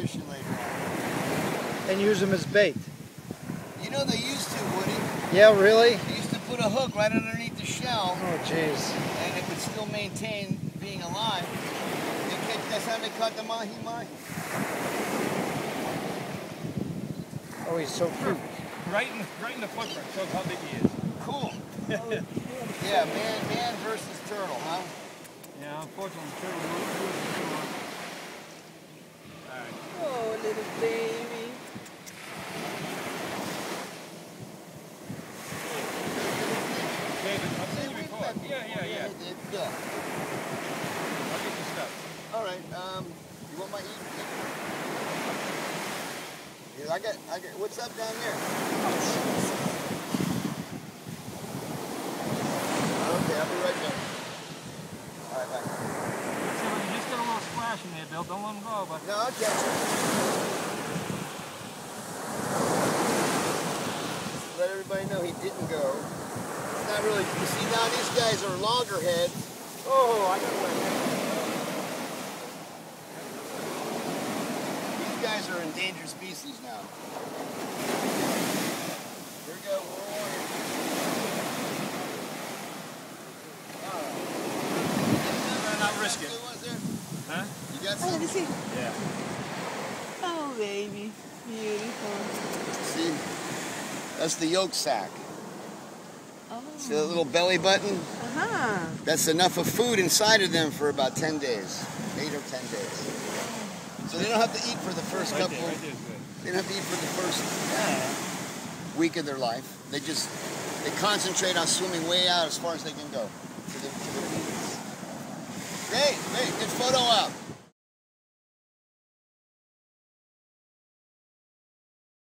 fishing later on. And use them as bait. You know they used to, Woody. Yeah, really? They used to put a hook right underneath the shell. Oh, jeez. And it would still maintain being alive. That's how they caught the mahi-mahi. Oh, he's so cute. Right in the footprint shows how big he is. Cool. Yeah, man versus turtle, huh? Yeah, unfortunately, turtle. Alright. Oh, little baby. David, I've seen you before. Yeah. Yeah. I'll get your stuff. All right. You want my eat? Yeah, I got. What's up down there? Okay, I'll be right back. All right, bye. See, you just got a little splash in there, Bill. Don't let him go, but. No, I'll catch it. Just let everybody know he didn't go. It's not really. You see, now these guys are loggerheads. Oh, I got one. These guys are endangered species now. Here we go. Better not risk it. Good ones there? Huh? You got Oh, some? let me see. Yeah. Oh, baby. Beautiful. See? That's the yolk sac. Oh. See that little belly button? Uh-huh. That's enough of food inside of them for about 10 days. 8 or 10 days. So they don't have to eat for the first Right couple. there is good. They don't have to eat for the first week of their life. They concentrate on swimming way out as far as they can go to the